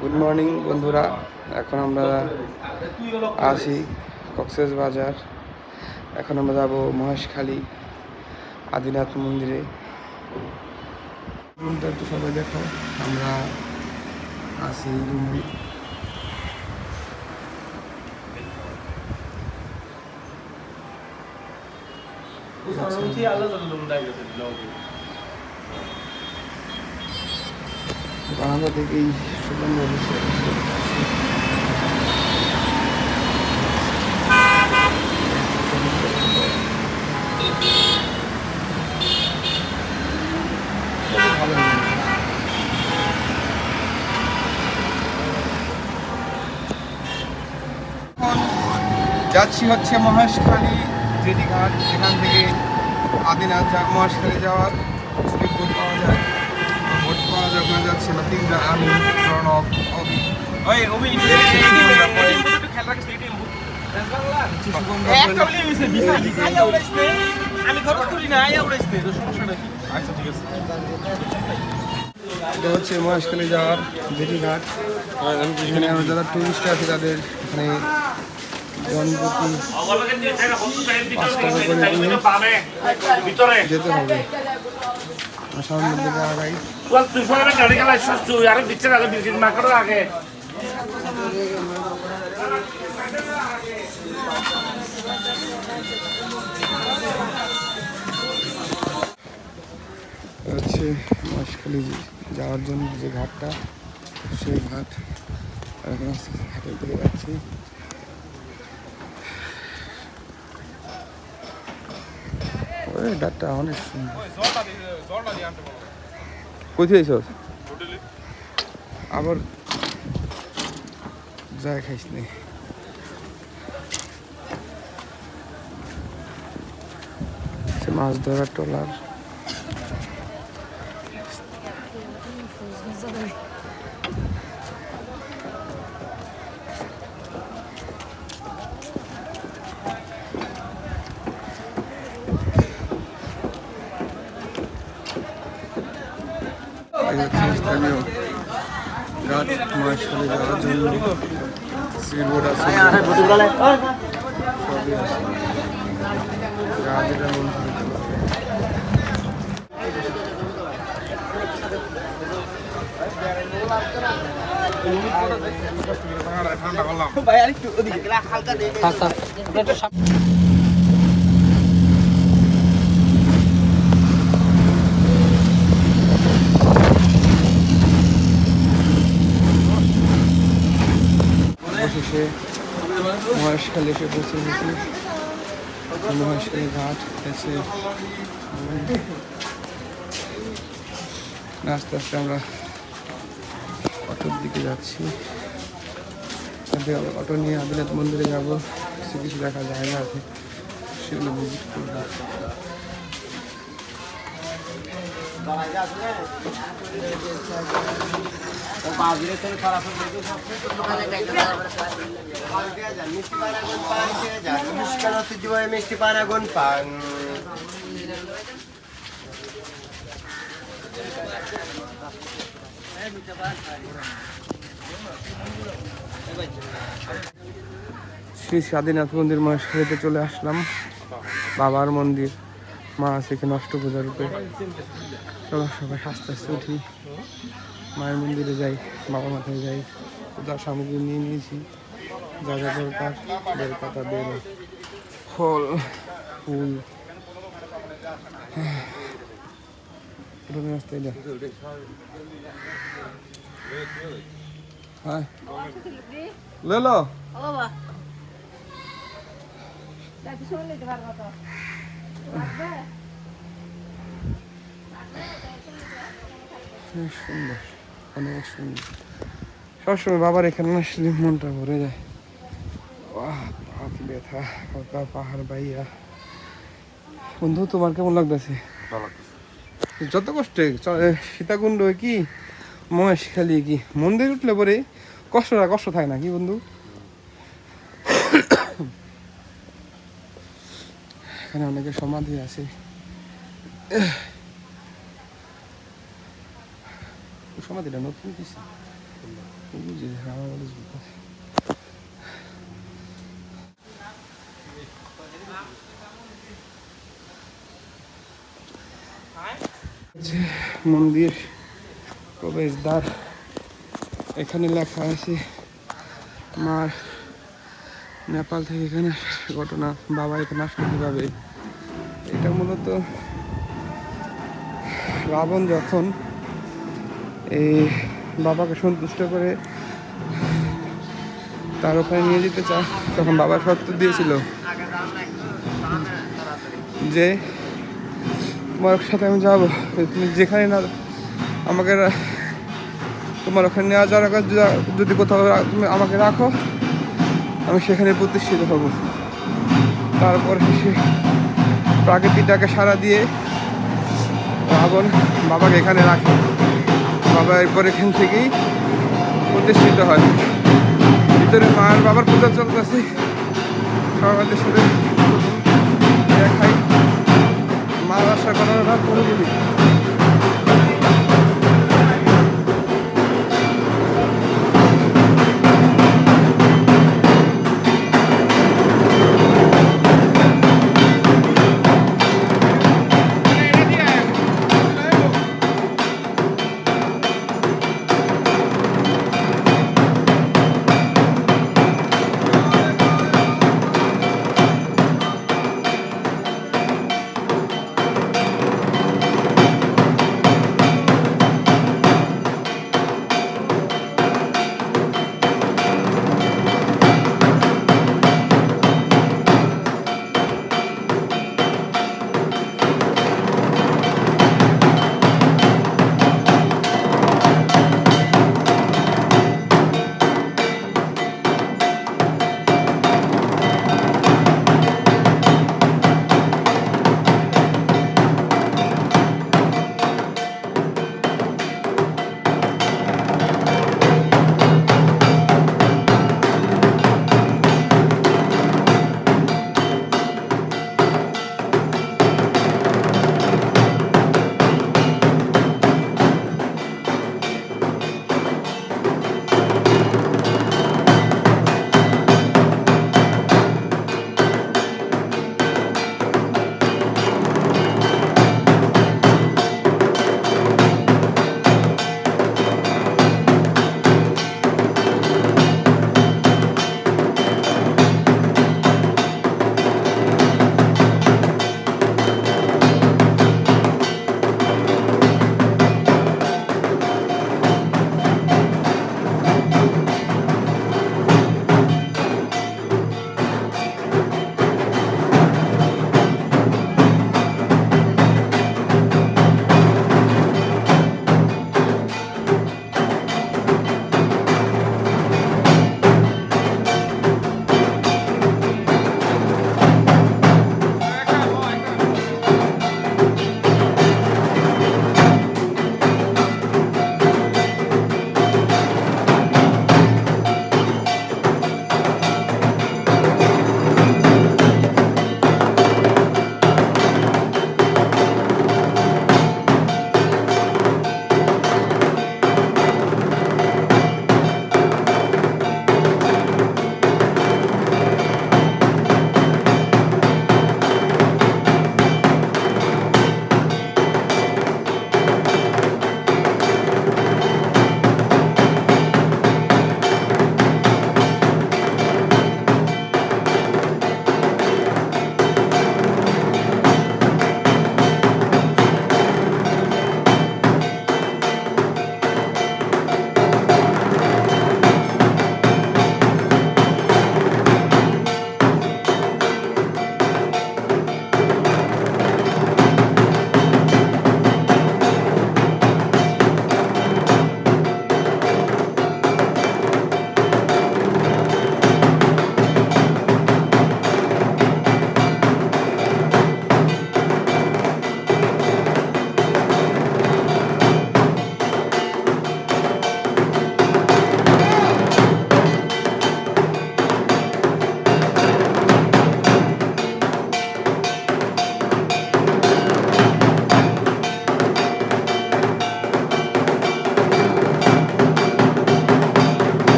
Good morning বন্ধুরা। এখন আমরা আছি কক্সবাজার। এখন আমরা যাব মহেশখালী আদিনাথ মন্দিরে। রুমটা একটু সবাই দেখো, আমরা আছি রুমে। বারান্দা থেকেই সুন্দর যাচ্ছি হচ্ছে মহেশখালী জেটি ঘাট। এখান থেকে আদিনাথ মহেশখালী যাওয়ার স্পিড বোট পাওয়া যায়। বোট পাওয়া যায় ওখানে যাচ্ছে না, তিনটা আমি প্রণব এটা হচ্ছে মহেশখালী যাওয়ার জেটি ঘাট। এখানে যারা টুরিস্ট আছে তাদের এখানে জনপ্রতি 5 টাকা করে দিয়ে যেতে হবে। সামনের দিকে আগাই। হচ্ছে মহেশখালী যাওয়ার জন্য যে ঘাটটা, সেই ঘাট। ঘাটের দিকে যাচ্ছি। ওই ঘাটটা অনেক সুন্দর। কোথায় আইসস? আবার যায় খাইস নি। মাছ ধরার ট্রলার। স্থানীয় ঘাট মহেশখালী যাওয়ার জন্য স্পিডবোট আছে, সবই আছে। গাড়িটা অবশেষে মহেশখালী এসে পৌঁছে গেছি। মহেশখালী ঘাট এসে আস্তে আস্তে আমরা অটোর দিকে যাচ্ছি। অটো নিয়ে আদিনাথ মন্দিরে যাবো। কিছু দেখা জায়গা আছে, সেগুলো ভিজিট করবো। মিষ্টি পানাগুন পান শ্রী আদিনাথ মন্দির মহেশখালীতে চলে আসলাম। বাবার মন্দির, মা আছে এখানে অষ্টপূজার রূপে। চলো সবাই আস্তে আস্তে উঠি, মায়ের মন্দিরে যাই, বাবা মাথায় যাই। পূজার সামগ্রী নিয়ে নিয়েছি, যা যা দরকার, বেল পাতা, বেল, ফল, ফুল। রাস্তায় যা। হ্যাঁ লেলো সুন্দর, অনেক সুন্দর। সবসময় বাবার এখানে আসলে মনটা ভরে যায়। হাত ব্যথা, পাহাড় বাইয়া। বন্ধু তোমার কেমন লাগতেছে? যত কষ্টে সীতাকুণ্ড কি মহেশখালী কি মন্দির উঠলে পরে কষ্ট থাকে না কি বন্ধু? এখানে অনেকে সমাধি আছে। সমাধিটা নতুন কিছু বুঝি রাঙামাটি জুতো। যে মন্দির প্রবেশদ্বার, এখানে লেখা আছে মার নেপাল থেকে এখানে ঘটনা, বাবা এখানে আসেন কীভাবে। এটা মূলত রাবণ যখন এই বাবাকে সন্তুষ্ট করে তার ওখানে নিয়ে যেতে চায়, তখন বাবা শর্ত দিয়েছিল যে তোমার সাথে আমি যাবো, তুমি যেখানে না আমাকে তোমার ওখানে নেওয়া যাওয়ার আগে যদি কোথাও তুমি আমাকে রাখো, আমি সেখানে প্রতিষ্ঠিত হব। তারপর সে প্রাকৃতিকটাকে সাড়া দিয়ে রাবণ বাবাকে এখানে রাখে। বাবা এরপর এখান থেকেই প্রতিষ্ঠিত হয়। ভিতরে মায়ের বাবার পূজা চলতেছে, সবাইদের সাথে দেখাই মার আশা করার না করে দিবি।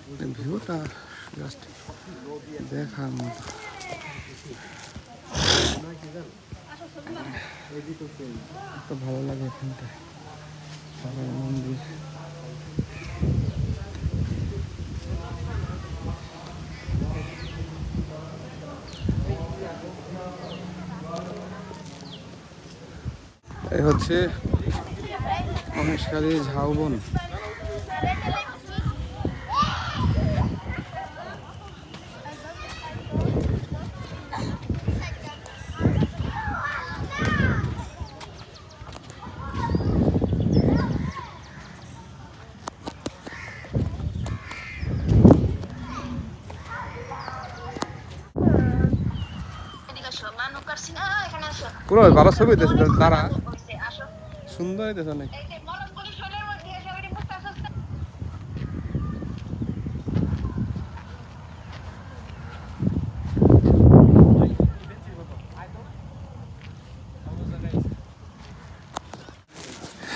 ভিউটা জাস্ট দেখার মতো। এত ভালো লাগে এখানটায়, বাবার মন্দির। এই হচ্ছে মহেশখালী ঝাউবন। পুরো ভালো ছবি হইতেছে তারা, সুন্দর হইতেছে অনেক।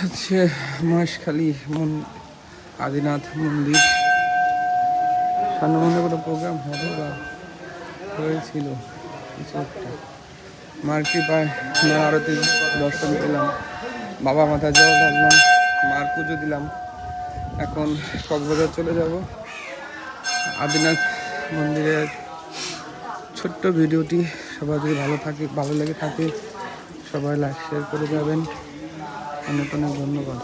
হচ্ছে মহেশখালী আদিনাথ মন্দির। সামনে মনে কোনো প্রোগ্রাম হবে বা হয়েছিল কিছু একটা। মার কৃপায় মার আরতি দর্শন পেলাম, বাবা মাথায় জল ঢাললাম, মার পুজো দিলাম। এখন কক্সবাজার চলে যাব। আদিনাথ মন্দিরের ছোট্ট ভিডিওটি সবাই যদি ভালো লেগে থাকে সবাই লাইক শেয়ার করে যাবেন। অনেক অনেক ধন্যবাদ।